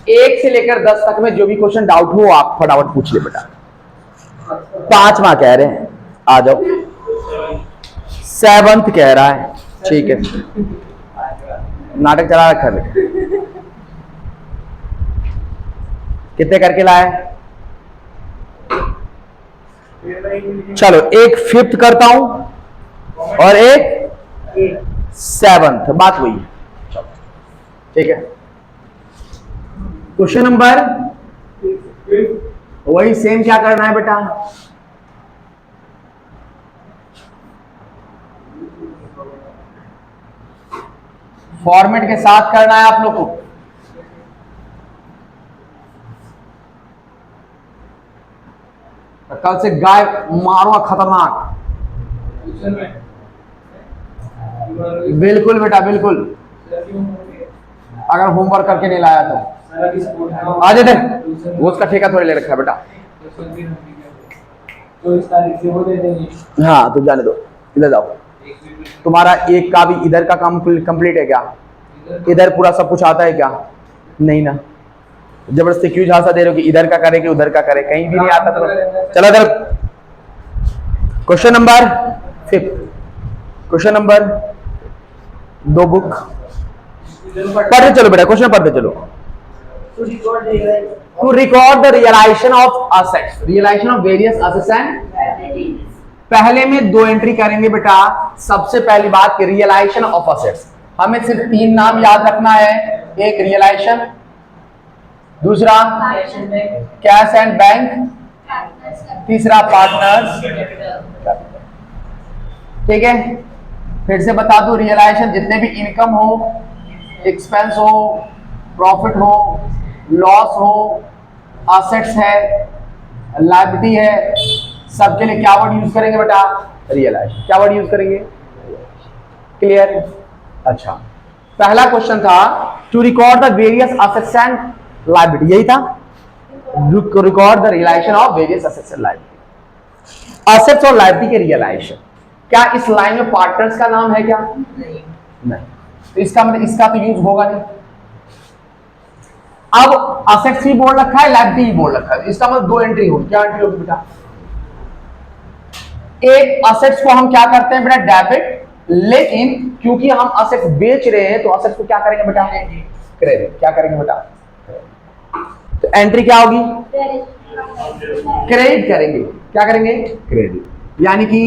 1 से लेकर 10 तक में जो भी क्वेश्चन डाउट हो आप फटाफट पूछ ले बेटा। 5 मार्क कह रहे हैं, आ जाओ। 7th कह रहा है, ठीक है, नाटक चला रखा है बेटा। कितने करके लाए? चलो एक 5th करता हूं और एक 7th, बात वही है, ठीक है। क्वेश्चन नंबर वही सेम, क्या करना है बेटा? फॉर्मेट के साथ करना है आप लोग को। कल से गाय मारो खतरनाक। बिल्कुल बेटा बिल्कुल, अगर होमवर्क करके नहीं लाया तो आ जाते, वो उसका ठेका थोड़ी ले रखा है बेटा। हाँ तो जाने दो, इधर जाओ। तुम्हारा एक का भी इधर का काम कंप्लीट है क्या? इधर पूरा सब कुछ आता है क्या? नहीं ना, जबरदस्ती क्यों झांसा दे रहे हो कि इधर का करे कि उधर का करे? कहीं भी नहीं आता तो चलो इधर। Question number 5, question number 2 book पढ़ते चलो बेटा, क्वेश्चन पढ़ते चलो। To record the realisation of assets, realisation of various assets and, पहले में 2 एंट्री करेंगे बेटा। सबसे पहली बात कि रियलाइजेशन ऑफ असेट्स, हमें सिर्फ 3 नाम याद रखना है। एक रियलाइजेशन, दूसरा कैश एंड बैंक, तीसरा पार्टनर्स, ठीक है। फिर से बता दूं, रियलाइजेशन जितने भी इनकम हो, एक्सपेंस हो, प्रॉफिट हो, लॉस हो, असेट्स है, लायबिलिटी है, सबके लिए क्या वर्ड यूज करेंगे बेटा? रियलाइजेशन। क्या वर्ड यूज करेंगे? क्लियर? अच्छा, पहला क्वेश्चन था to record the various assets and liability, यही था, record the realisation of various assets and liability. Assets और लायबिलिटी के रियलाइजेशन, क्या इस लाइन में पार्टनर्स का नाम है क्या? नहीं, तो इसका मतलब इसका तो यूज होगा नहीं। अब असेट्स भी बोल रखा है, लायबिलिटी भी बोल रखा है, इसका मतलब 2 एंट्री होगी। क्या एंट्री होगी बेटा? एक, असेट्स को हम क्या करते हैं बेटा? डेबिट, लेकिन क्योंकि हम असेट्स बेच रहे हैं तो असेट्स को क्या करेंगे बेटा? क्रेडिट। क्या करेंगे बेटा? तो एंट्री क्या होगी? क्रेडिट करेंगे। क्या करेंगे? क्रेडिट, यानी कि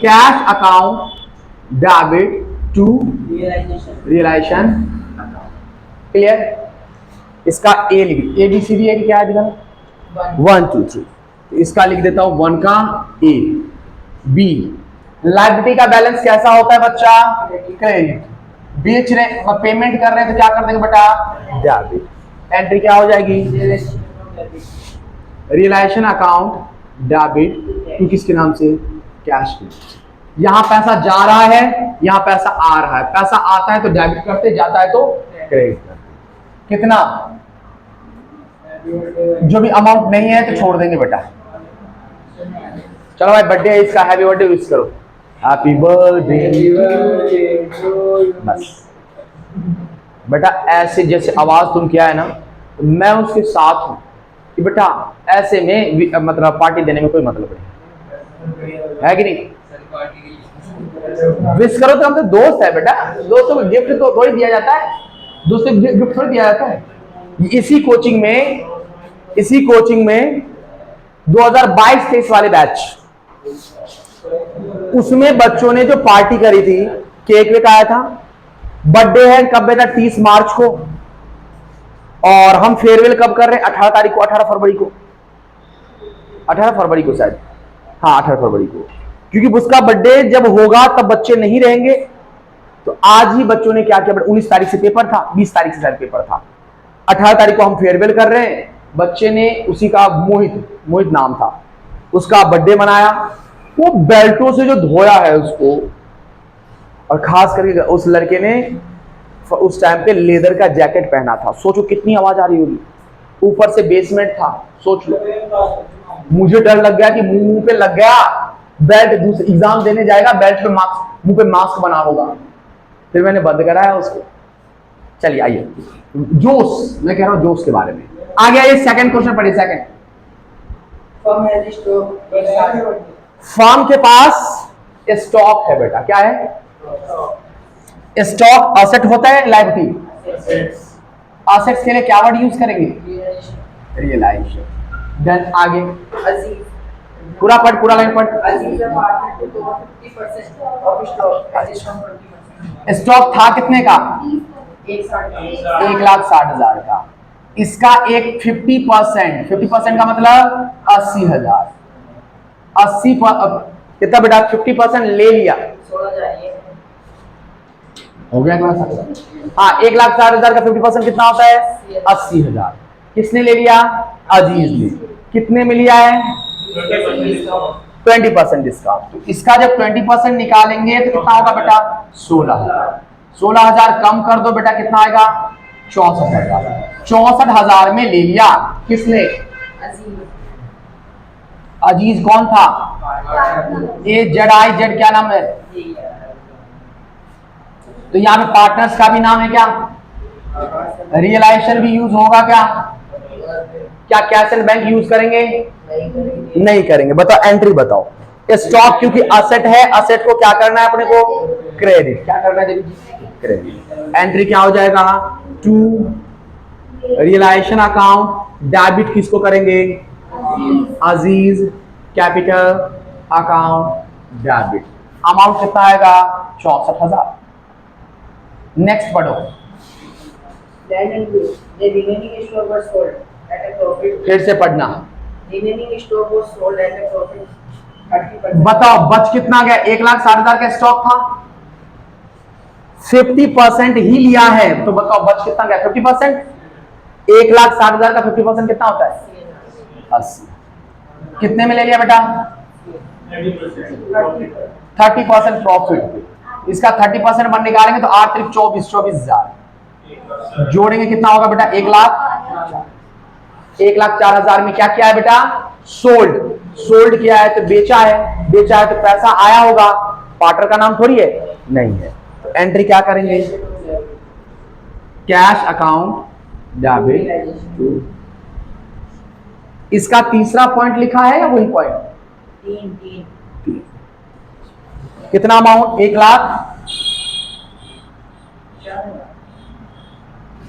cash account debit to realisation. Clear? इसका ए लिख, ABCD है कि क्या है दिखा? 1 2 3, तो इसका लिख देता हूं 1 का ए। बी, लायबिलिटी का बैलेंस कैसा होता है बच्चा? क्रेडिट। बेच रहे, पेमेंट कर रहे हैं तो क्या कर देंगे बेटा? डेबिट। एंट्री क्या हो जाएगी? रियलाइजेशन अकाउंट डेबिट टू किसके नाम से? कैश के। यहां पैसा जा रहा है, यहां पैसा आ रहा है। पैसा आता है तो डेबिट करते, जाता है तो क्रेडिट करते। कितना? जो भी अमाउंट नहीं है तो छोड़ देंगे बेटा। चलो भाई, बर्थडे है इसका, हैप्पी बर्थडे विश करो। Happy birthday. बस बेटा, ऐसे जैसे आवाज तुम किया है ना, तो मैं उसके साथ हूं कि बेटा ऐसे में मतलब पार्टी देने में कोई मतलब नहीं है कि नहीं? विश करो तो हम तो दोस्त है बेटा, दोस्तों को गिफ्ट तो थोड़ी दिया जाता है, दोस्तों को गिफ्ट थोड़ी दिया जाता है। इसी कोचिंग में 2022-23 वाले बैच, उसमें बच्चों ने जो पार्टी करी थी, केक वेक आया था। बर्थडे है कब बेटा? 30 मार्च को। और हम फेयरवेल कब कर रहे हैं? 18 तारीख को, 18 फरवरी को, 18 फरवरी को शायद, हाँ 18 फरवरी को। क्योंकि उसका बर्थडे जब होगा तब बच्चे नहीं रहेंगे, तो आज ही बच्चों ने क्या किया? 19 तारीख से पेपर था, 20 तारीख से शायद पेपर था, 18 तारीख को हम फेयरवेल कर रहे हैं। बच्चे ने उसी का मोहित नाम था, उसका बर्थडे मनाया। वो बेल्टों से जो धोया है उसको, और खास करके उस लड़के ने उस टाइम पे लेदर का जैकेट पहना था। सोचो कितनी आवाज आ रही होगी, ऊपर से बेसमेंट था, सोच लो। मुझे डर लग गया कि मुंह पे लग गया बेल्ट, दूसरे एग्जाम देने जाएगा बेल्ट पे मास्क, मुंह पे मास्क बना होगा। फिर मैंने बंद कराया उसको, चलिए आइए, जोश, मैं कह रहा हूं जोश के बारे में। आगे आइए, सेकंड क्वेश्चन पढ़िए। सेकंड, फर्म के पास स्टॉक है बेटा, क्या है? स्टॉक असेट होता है, लायबिलिटी। असेट्स के लिए क्या वर्ड यूज करेंगे? रियलाइजेशन। देन आगे, पूरा पढ़, पूरा लाइन पढ़। स्टॉक था कितने का? 1,60,000 का। इसका एक 50%, 50% का मतलब 80,000। 80 कितना बेटा? 50% ले लिया, हो गया क्लास? हाँ, 1,60,000 का 50% कितना होता है? 80,000। किसने ले लिया? अजीज ने। कितने में लिया है? 20% डिस्काउंट। तो इसका जब 20% निकालेंगे तो कितना होगा बेटा? 16,000। 16,000 कम कर दो बेटा, कितना आएगा? 64,000। 64,000 में ले लिया किसने? अजीज। कौन था? AZIZ, क्या नाम है? तो यहाँ पे पार्टनर्स का भी नाम है क्या? रियलाइजेशन भी यूज होगा क्या? क्या कैश एंड बैंक यूज करेंगे? नहीं करेंगे। बताओ, एंट्री बताओ। स्टॉक क्योंकि असेट है, असेट को क्या करना है अपने को? क्रेडिट। क्या करना है देवी जी? क्रेडिट। एंट्री क्या हो जाएगा? To realization account. डेबिट किसको करेंगे? Aziz. Capital account debit. Amount कितना आएगा? 64,000। नेक्स्ट पढ़ो। फिर से पढ़ना। बताओ बच कितना गया? 1,60,000 का स्टॉक था, 50% ही लिया है, तो बताओ बच कितना गया? 50%। 1,60,000 का 50% कितना होता है? 80। कितने में ले लिया बेटा? 30% प्रॉफिट। इसका 30% बन निकालेंगे तो 8 × 24, 24,000। जोड़ेंगे कितना होगा बेटा? 1,04,000। 1,04,000 में क्या किया है बेटा? सोल्ड। सोल्ड किया है तो बेचा है, बेचा है तो पैसा आया होगा। पार्टनर का नाम थोड़ी है, नहीं है। तो एंट्री क्या करेंगे? Cash account debit. इसका तीसरा पॉइंट लिखा है या वही पॉइंट? तीन। कितना अमाउंट? 1,00,000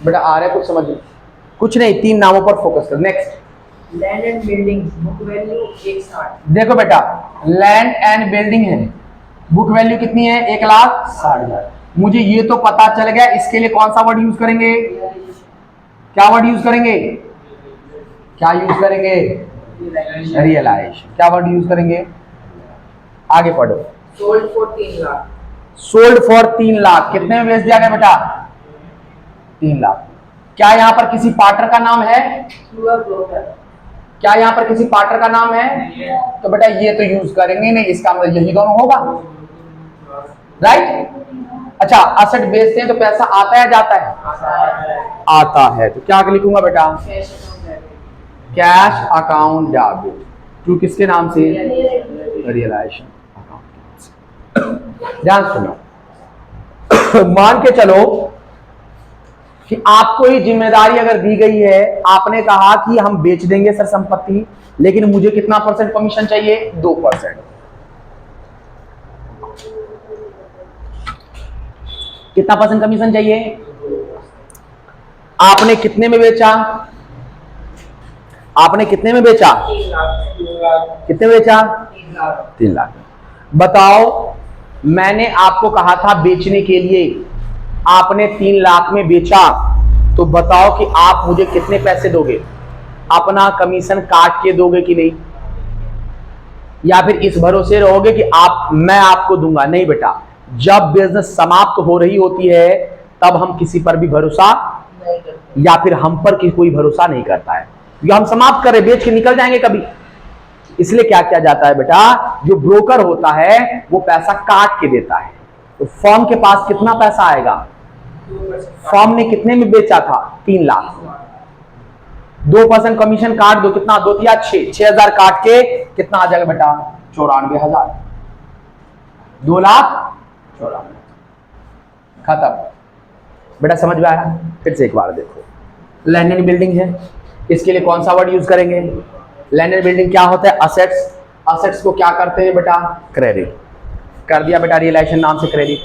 बेटा। आ रहा है कुछ समझ? कुछ नहीं, 3 नामों पर फोकस कर। Next, land and building, book value 1,60। देखो बेटा, लैंड एंड बिल्डिंग है, बुक वैल्यू कितनी है? 1,60,000। मुझे ये तो पता चल गया, इसके लिए कौन सा वर्ड यूज करेंगे? क्या वर्ड यूज करेंगे? क्या यूज करेंगे? रियलाइजेशन। क्या वर्ड यूज करेंगे? आगे पढ़ो। Sold for 3,00,000। Sold for 3,00,000। कितने में बेच दिया गया बेटा? 3,00,000। क्या यहाँ पर किसी पार्टनर का नाम है? क्या यहाँ पर किसी पार्टनर का नाम है? तो बेटा ये तो यूज करेंगे नहीं, इसका मतलब यही दोनों होगा, राइट? अच्छा, असेट बेचते हैं तो पैसा आता है जाता है? आता है। तो क्या लिखूंगा बेटा? Cash account debit. टू किसके नाम से? Realisation account. ध्यान सुनो। मान के चलो कि आपको ही जिम्मेदारी अगर दी गई है, आपने कहा कि हम बेच देंगे सर संपत्ति, लेकिन मुझे कितना % कमीशन चाहिए? 2%। कितना % कमीशन चाहिए? आपने कितने में बेचा? आपने कितने में बेचा? 3,00,000। कितने में बेचा? 3,00,000। बताओ, मैंने आपको कहा था बेचने के लिए, आपने 3,00,000 में बेचा, तो बताओ कि आप मुझे कितने पैसे दोगे? अपना कमीशन काट के दोगे कि नहीं? या फिर इस भरोसे रहोगे कि मैं आपको दूंगा? नहीं बेटा, जब बिजनेस समाप्त हो रही होती है तब हम किसी पर भी भरोसा नहीं करते, या फिर हम पर कोई भरोसा नहीं करता है। हम समाप्त करें, बेच के निकल जाएंगे कभी। इसलिए क्या किया जाता है बेटा? जो ब्रोकर होता है वो पैसा काट के देता है। तो फर्म के पास कितना पैसा आएगा? फर्म ने कितने में बेचा था? 3,00,000। 2% कमीशन काट दो, कितना? 2 या 6,000 काट के कितना आ जाएगा बेटा? 94,000। 2,94,000 खत्म बेटा समझ में आया? फिर से एक बार देखो, लैंड एंड बिल्डिंग है, इसके लिए कौन सा वर्ड यूज करेंगे? लैंड एंड बिल्डिंग क्या होता है? असेट्स। असेट्स को क्या करते हैं बेटा? क्रेडिट कर दिया बेटा, रियलाइजेशन नाम से क्रेडिट।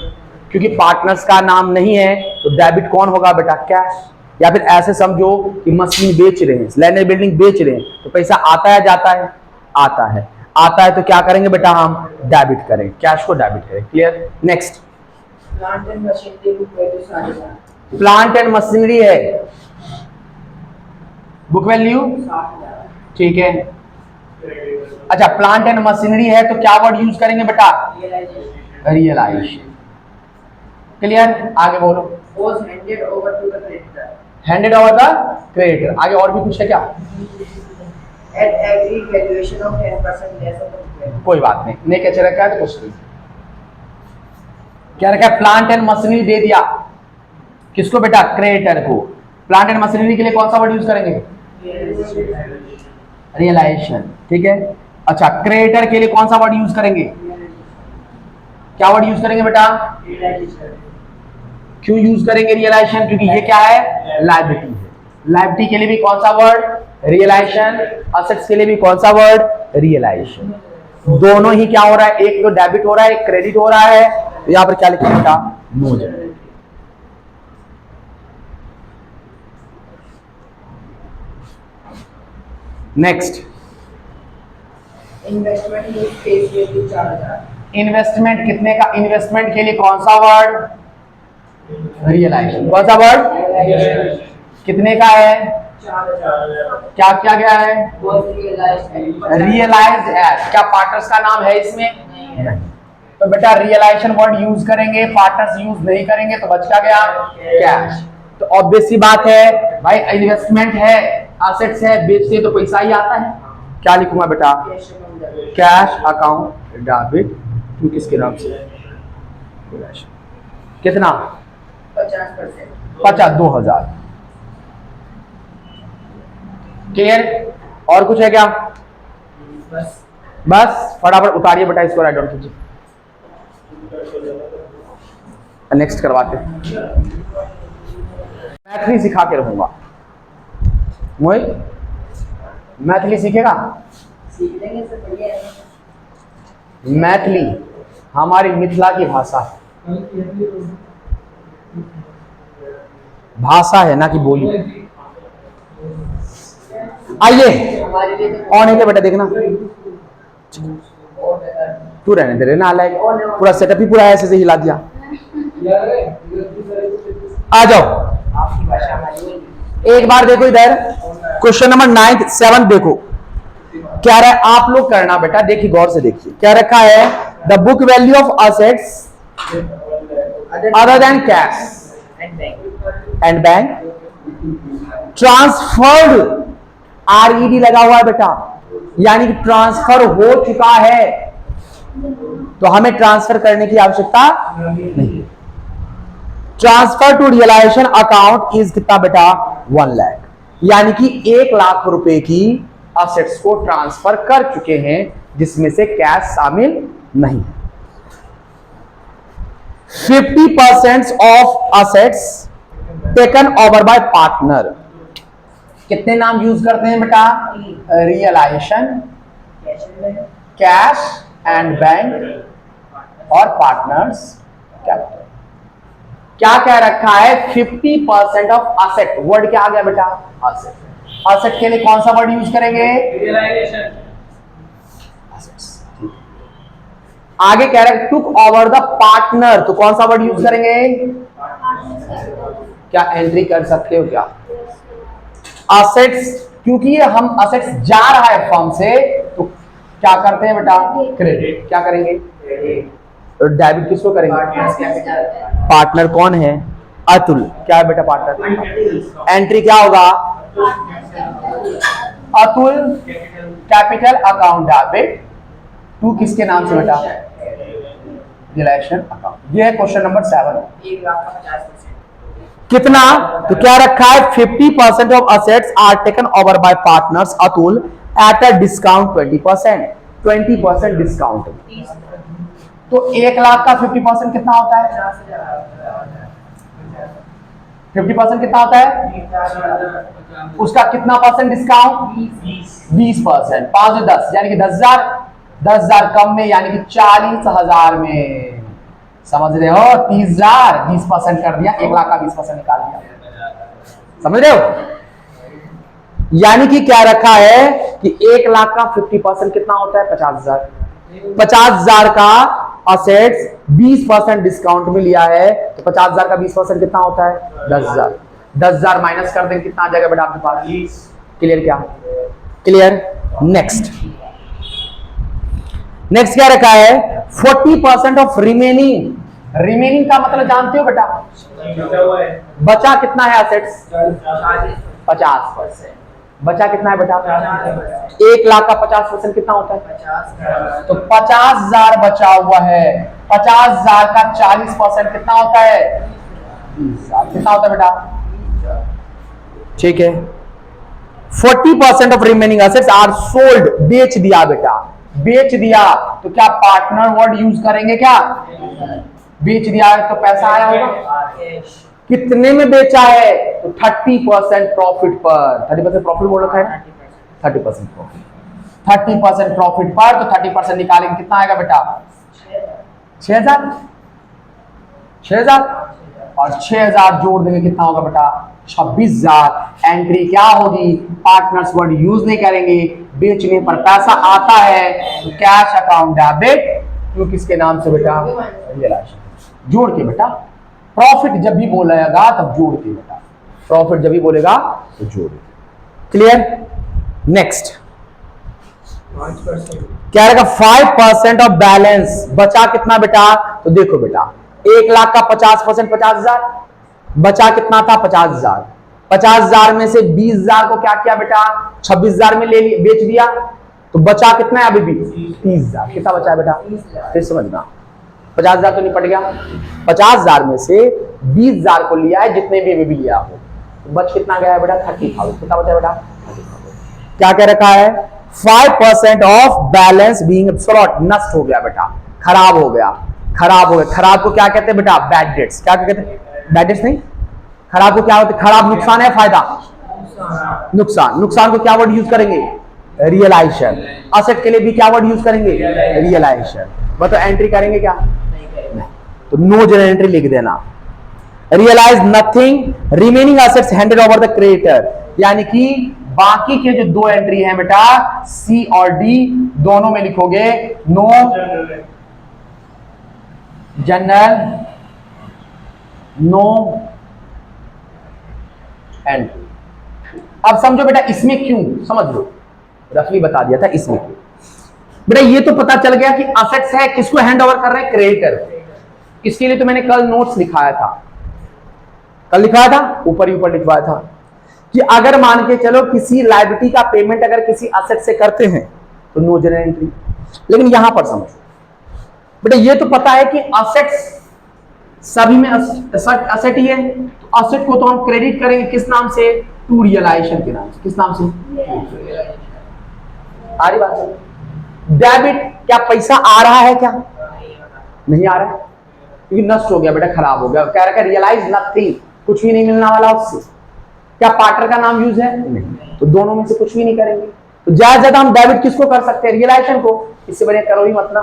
क्योंकि पार्टनर्स का नाम नहीं है तो डेबिट कौन होगा बेटा? कैश। या फिर ऐसे समझो कि मशीन बेच रहे हैं, लैंड एंड बिल्डिंग बेच रहे हैं, तो पैसा आता है जाता है? आता है। आता है तो क्या करेंगे बेटा? हम डेबिट करें, कैश को डेबिट करें। Clear? Next, plant and machinery book value 60,000। Plant and machinery है, बुक वैल्यू 60,000। ठीक है। अच्छा, प्लांट एंड मशीनरी है तो क्या वर्ड यूज करेंगे बेटा? रियलाइजेशन। क्लियर? आगे बोलो। Was handed over to the creditor handed over the creditor. आगे और भी कुछ है क्या? at agreed valuation of 10% less of the book value। कोई बात नहीं, नहीं क्या रखा है तो कुछ नहीं। क्या रखा है? प्लांट एंड मशीनरी दे दिया किसको बेटा? क्रेडिटर को। प्लांट एंड मशीनरी के लिए कौन सा वर्ड यूज करेंगे? रियलाइजेशन। ठीक है। अच्छा, क्रेडिटर के लिए कौन सा वर्ड यूज करेंगे? क्या वर्ड यूज करेंगे बेटा? क्यों यूज करेंगे रियलाइजेशन? क्योंकि ये क्या है? लायबिलिटी है। लायबिलिटी के लिए भी कौन सा वर्ड? रियलाइजेशन। असेट्स के लिए भी कौन सा वर्ड? रियलाइजेशन। दोनों ही क्या हो रहा है? एक तो डेबिट हो रहा है, एक क्रेडिट हो रहा है। तो यहां पर क्या लिखा बेटा? No generate. Next, investment use face value 4,000। Investment कितने का? इन्वेस्टमेंट के लिए कौन सा वर्ड? रियलाइजेशन। कौन सा वर्ड? कितने का है? 4,000। क्या क्या गया है? Was realized realise as. क्या पार्टनर्स का नाम है इसमें? नहीं। तो बेटा रियलाइजेशन वर्ड यूज करेंगे, पार्टनर्स यूज नहीं करेंगे, तो बच क्या गया? कैश। तो ऑब्वियस सी बात है भाई, इन्वेस्टमेंट है, एसेट्स है, बेचते हैं तो पैसा ही आता है। क्या लिखूंगा बेटा? कैश अकाउंट डेबिट टू किसके नाम से? कितना? 50%। 50,000। क्लियर? और कुछ है क्या? बस बस फटाफट उतारिए बेटा इसको, राइट डाउन कीजिए। नेक्स्ट करवाते हैं। मैथिली सिखा के रहूंगा। मोहित मैथिली सीखेगा? सीख लेंगे सर, बढ़िया है। मैथिली हमारी मिथिला की भाषा है, भाषा है ना कि बोली। आइए हमारे लिए तो ऑन है क्या बेटा? देखना बहुत बेहतर। तू रहने दे, रहना अलग। पूरा सेटअप ही पूरा ऐसे से हिला दिया। आ जाओ आपकी भाषा हमारी। एक बार देखो इधर, क्वेश्चन नंबर 9 7 देखो क्या रहा है। आप लोग करना बेटा, देखिए गौर से देखिए क्या रखा है। The book value of assets other than cash and bank. And bank transferred, RED लगा हुआ है बेटा, यानी कि ट्रांसफर हो चुका है, तो हमें ट्रांसफर करने की आवश्यकता नहीं। Transfer to realization account is कितना बेटा? 1 लाख, यानी कि 1 लाख रुपए की असेट्स को ट्रांसफर कर चुके हैं, जिसमें से कैश शामिल नहीं है। 50% of assets taken over bye partner. कितने नाम यूज करते हैं बेटा? रियलाइजेशन, कैश एंड बैंक और पार्टनर्स कैपिटल। क्या कह रखा है? 50% ऑफ असेट। वर्ड क्या आ गया बेटा? असेट। असेट के लिए कौन सा वर्ड यूज करेंगे? रियलाइजेशन। आगे कह रहे टुक ओवर द पार्टनर, तो कौन सा वर्ड यूज करेंगे? क्या एंट्री कर सकते हो क्या? असेट्स, क्योंकि हम असेट्स जा रहा है फर्म से, तो क्या करते हैं बेटा? क्रेडिट। क्या करेंगे? तो डेबिट किसको करेंगे? पार्टनर कौन है? अतुल। क्या है बेटा पार्टनर? एंट्री क्या होगा? Atul capital account debit to किसके नाम से बेटा? Realization account. ये है क्वेश्चन नंबर 7। 1,50,000। कितना? तो क्या रखा है? 50% of assets are taken over by partners Atul at a discount 20%। 20% discount. तो 1 लाख का 50% कितना होता है? 50% कितना होता है? उसका कितना परसेंट डिस्काउंट? 20%। 5 10 यानी कि 10,000। 10,000 कम में यानी कि 40,000 में। समझ रहे हो? 30,000 20% कर दिया, 1 लाख का 20% निकाल दिया। समझ रहे हो? यानी कि क्या रखा है कि 1 लाख का 50% कितना होता है? 50,000। 50,000 का असेट्स 20% डिस्काउंट में लिया है, तो 50,000 का 20% कितना होता है? 10,000। 10,000 माइनस कर देंगे, कितना आ जाएगा बेटा आपके पास? क्लियर? क्या क्लियर? नेक्स्ट क्या रखा है? 40% ऑफ रिमेनिंग। रिमेनिंग का मतलब जानते हो बेटा? बचा कितना है असेट्स? 50%। बचा कितना है बेटा? 1 लाख का 50% कितना होता है? तो 50,000 बचा हुआ है। 50,000 का 40% कितना होता है? 20,000। कितना होता है बेटा? ठीक है। 40% of remaining assets are sold. बेच दिया बेटा, बेच दिया तो क्या पार्टनर वर्ड यूज करेंगे? क्या बेच दिया है तो पैसा आया होगा। कितने में बेचा है? तो 30% प्रॉफिट पर। 30% प्रॉफिट बोल रखा है, 30% प्रॉफिट। 30% प्रॉफिट पर तो 30% निकालेंगे, कितना आएगा बेटा? 6,000। 6,000 और 6,000 जोड़ देंगे, कितना होगा बेटा? 26,000। एंट्री क्या होगी? पार्टनर्स वर्ड यूज नहीं करेंगे। बेचने पर पैसा आता है तो कैश अकाउंट डेबिट, क्यों किसके नाम से बेटा? रियलाइजेशन। जोड़ के बेटा, प्रॉफिट जब भी बोलेगा तब जोड़ के बेटा, प्रॉफिट जब भी बोलेगा तो जोड़ के। क्लियर? नेक्स्ट क्या रहेगा? 5% ऑफ बैलेंस। बचा कितना बेटा? तो देखो बेटा, 1 लाख का 50% 50,000। बचा कितना था? 50,000। 50,000 में से 20,000 को क्या किया बेटा? 26,000 में ले लिया, बेच दिया, तो बचा कितना है अभी भी? 30,000। कितना बचा है बेटा? फिर समझना, 50,000 तो निपट गया। 50,000 में से 20,000 को लिया है, जितने भी अभी भी लिया हो, तो बच कितना गया है बेटा? 30,000। कितना बचा बेटा? 30,000। क्या कह रखा है? 5% ऑफ बैलेंस बीइंग एब्सॉल्यूट। नष्ट हो गया बेटा, खराब हो गया। खराब हो गया, खराब को क्या कहते हैं बेटा? Bad debts. क्या कहते हैं? बैड डेट्स नहीं, खराब को क्या होता है? खराब नुकसान है, फायदा नुकसान। नुकसान को क्या वर्ड यूज करेंगे? रियलाइजेशन। असेट के लिए भी क्या वर्ड यूज करेंगे? रियलाइजेशन। बताओ एंट्री करेंगे क्या? नहीं। तो नो जनरल एंट्री लिख देना। Realize nothing remaining assets handed over the creditor. यानी कि बाकी के जो 2 एंट्री है बेटा, सी और डी, दोनों में लिखोगे नो जनरल, नो एंट्री। अब समझो बेटा इसमें क्यों, समझ लो, रफली बता दिया था इसमें क्यों। बेटा ये तो पता चल गया कि असेट्स है, किसको हैंड ओवर कर रहे हैं? क्रेडिटर। इसके लिए तो मैंने कल नोट्स लिखाया था, कल लिखाया था, ऊपर ही ऊपर लिखवाया था कि अगर मान के चलो किसी लायबिलिटी का पेमेंट अगर किसी असेट से करते हैं तो नो जनरल एंट्री। लेकिन यहां पर समझो बेटा, ये तो पता है कि असेट्स सभी में असेट ही है, तो असेट को तो हम क्रेडिट करेंगे किस नाम से? टू रियलाइजेशन के नाम से। किस नाम से? आ रही बात? डेबिट, क्या पैसा आ रहा है? क्या नहीं आ रहा है, क्योंकि नष्ट हो गया बेटा, खराब हो गया। कह रहा है रियलाइज नथिंग, कुछ भी नहीं मिलने वाला उससे। क्या पार्टनर का नाम यूज है? नहीं। तो दोनों में से कुछ भी नहीं करेंगे। तो ज्यादा ज्यादा हम डेबिट किसको कर सकते हैं? रियलाइजेशन को। इससे बढ़िया करो ही मत ना।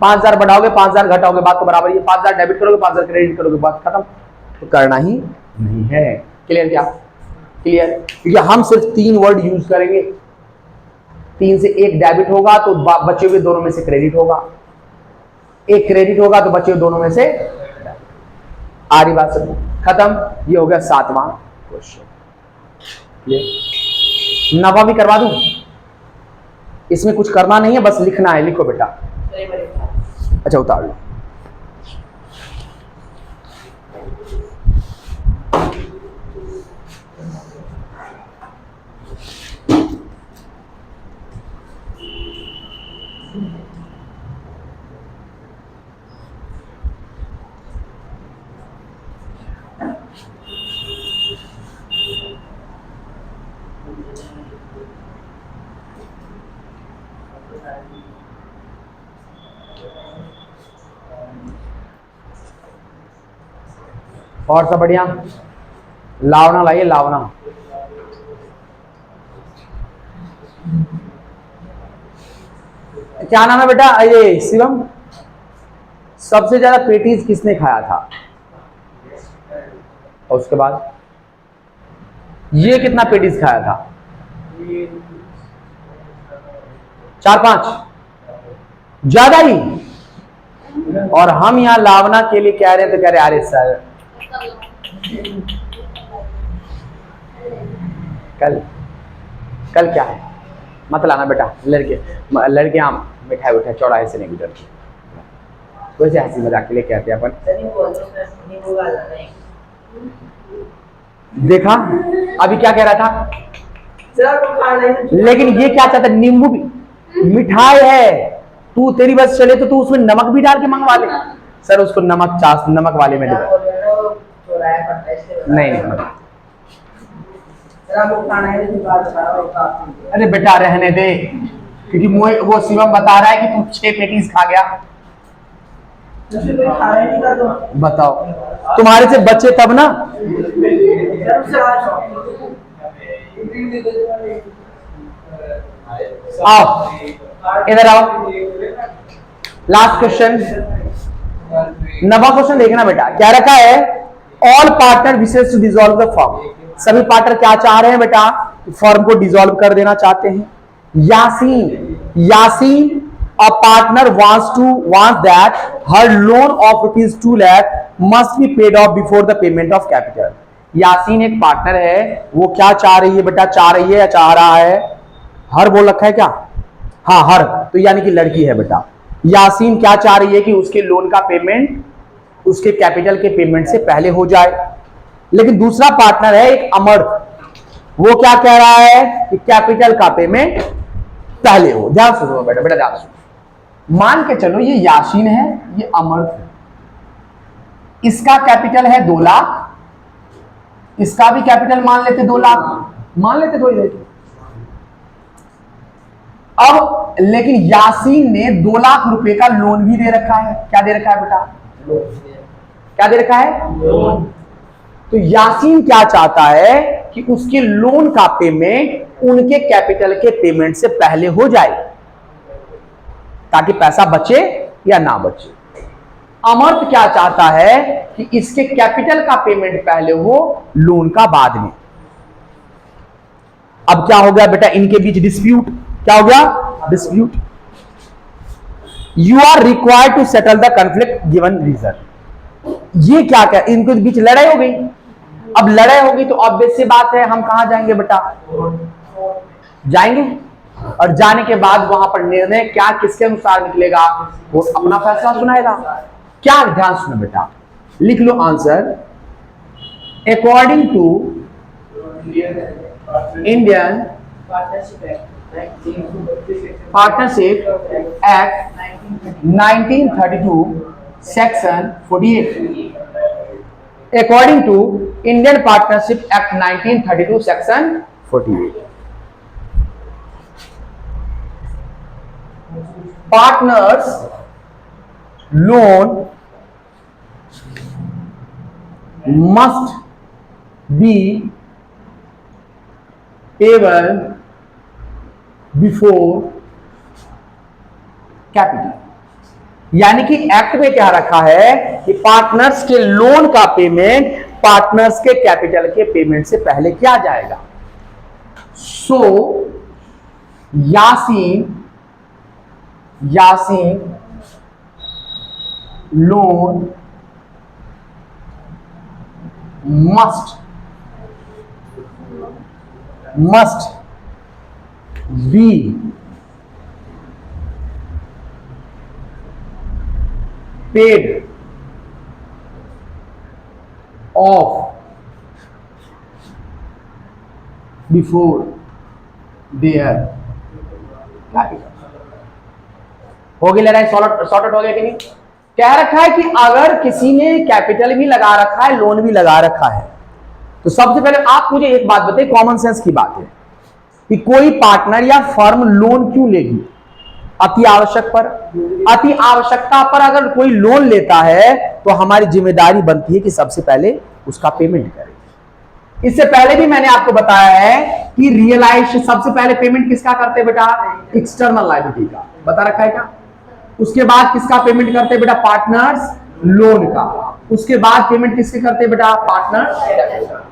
5,000 बढ़ाओगे, 5,000 घटाओगे, बात तो बराबर ही है। 5,000 डेबिट करोगे, 5,000 क्रेडिट करोगे, बात खत्म। तो करना ही नहीं है। क्लियर? क्या क्लियर? क्योंकि हम सिर्फ 3 वर्ड यूज करेंगे, 3 से 1 डेबिट होगा तो बचे हुए दोनों में से क्रेडिट होगा, 1 क्रेडिट होगा तो बचे हुए दोनों में से। आ रही बात सब? खत्म। ये हो गया 7वां क्वेश्चन। नवा भी करवा दूं? इसमें कुछ करना नहीं है, बस लिखना है। लिखो बेटा। अच्छा उतार लो। और सब बढ़िया। लावना लाइए, लावना। क्या नाम है बेटा? ये शिवम, सबसे ज्यादा पेटीज किसने खाया था? और उसके बाद ये कितना पेटीज खाया था? 4-5, ज्यादा ही। और हम यहाँ लावना के लिए कह रहे हैं तो कह रहे अरे सर कल कल क्या है, मत लाना बेटा। लड़के हम मिठाई उठाई चौराहे से नहीं गुजरती, वैसे हंसी मजाक के लिए कहते हैं अपन। देखा अभी क्या कह रहा था? लेकिन ये क्या चाहता? नींबू भी मिठाई है, तू तेरी बस चले तो तू उसमें नमक भी डाल के मंगवा ले। सर उसको नमक वाले में नहीं अरे बेटा रहने दे, क्योंकि वो शिवम बता रहा है कि तू 6 पेटीज खा गया। बताओ, तुम्हारे से बच्चे तब ना। आओ इधर आओ, लास्ट क्वेश्चन, 9वां क्वेश्चन देखना बेटा। क्या रखा है? All partner wishes to dissolve the firm. सभी पार्टनर क्या चाह रहे हैं बेटा? फर्म को डिसॉल्व कर देना चाहते हैं। Yasin a partner wants that her loan of ₹2 lakh must be paid off before the payment of capital। Yasin एक पार्टनर है, वो क्या चाह रही है बेटा? चाह रही है या चाह रहा है? हर बोल रखा है क्या? हाँ हर, तो यानी कि लड़की है बेटा। यासीन क्या चाह रही है कि उसके लोन का पेमेंट उसके कैपिटल के पेमेंट से पहले हो जाए। लेकिन दूसरा पार्टनर है एक अमर, वो क्या कह रहा है कि कैपिटल का पेमेंट पहले हो। ध्यान सुनो बेटा, बेटा ध्यान सुनो। मान के चलो ये यासीन है, ये अमर है, इसका कैपिटल है 2 लाख, इसका भी कैपिटल मान लेते 2 लाख, मान लेते थोड़ी देर। अब लेकिन यासीन ने 2 लाख रुपए का लोन भी दे रखा है। क्या दे रखा है बेटा? क्या दे रखा है? लोन। तो यासीन क्या चाहता है कि उसके लोन का पेमेंट उनके कैपिटल के पेमेंट से पहले हो जाए, ताकि पैसा बचे या ना बचे। अमर्त क्या चाहता है कि इसके कैपिटल का पेमेंट पहले हो, लोन का बाद में। अब क्या हो गया बेटा? इनके बीच डिस्प्यूट। क्या हो गया? Dispute. You are required to settle the conflict given reason. ये क्या क्या इनके बीच लड़ाई हो गई। अब लड़ाई होगी तो ऑब्वियस सी बात है, हम कहां जाएंगे बेटा? जाएंगे, और जाने के बाद वहां पर निर्णय क्या किसके अनुसार निकलेगा, वो अपना फैसला सुनाएगा। क्या? ध्यान सुनो बेटा, लिख लो answer. According to Indian partnership act 1932 section 48। According to Indian partnership act 1932 section 48, partners loan must be payable before capital। यानी कि एक्ट में क्या रखा है कि पार्टनर्स के लोन का पेमेंट पार्टनर्स के कैपिटल के पेमेंट से पहले किया जाएगा। So Yasin loan must be paid off before their capital। हो गई लड़ाई? सॉर्ट आउट हो गया कि नहीं? कह रखा है कि अगर किसी ने कैपिटल भी लगा रखा है, लोन भी लगा रखा है, तो सबसे पहले आप मुझे एक बात बताइए, कॉमन सेंस की बात है कि कोई पार्टनर या फर्म लोन क्यों लेगी? अति आवश्यक पर, अति आवश्यकता पर अगर कोई लोन लेता है तो हमारी जिम्मेदारी बनती है कि सबसे पहले उसका पेमेंट करेगी। इससे पहले भी मैंने आपको बताया है कि रियलाइजेशन सबसे पहले पेमेंट किसका करते हैं बेटा, एक्सटर्नल लायबिलिटी का, बता रखा है क्या। उसके बाद किसका पेमेंट करते हैं बेटा, पार्टनर्स लोन का। उसके बाद पेमेंट किसके करते हैं बेटा, पार्टनर्स।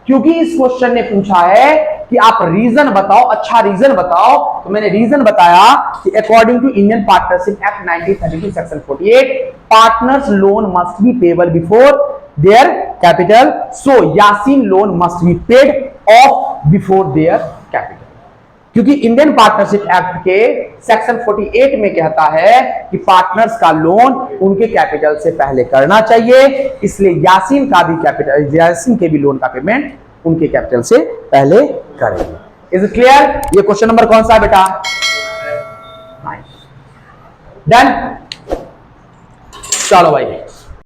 क्योंकि इस क्वेश्चन ने पूछा है कि आप रीजन बताओ, अच्छा रीजन बताओ, तो मैंने रीजन बताया कि according to Indian partnership act 1932 section 48 partners loan must be payable before their capital, so Yasin loan must be paid off before their capital. क्योंकि इंडियन पार्टनरशिप एक्ट के सेक्शन 48 में कहता है कि पार्टनर्स का लोन उनके कैपिटल से पहले करना चाहिए, इसलिए यासीन का भी कैपिटल, यासीन के भी लोन का पेमेंट उनके कैपिटल से पहले करेंगे। Is it clear? ये क्वेश्चन नंबर कौन सा है बेटा, डन। चलो भाई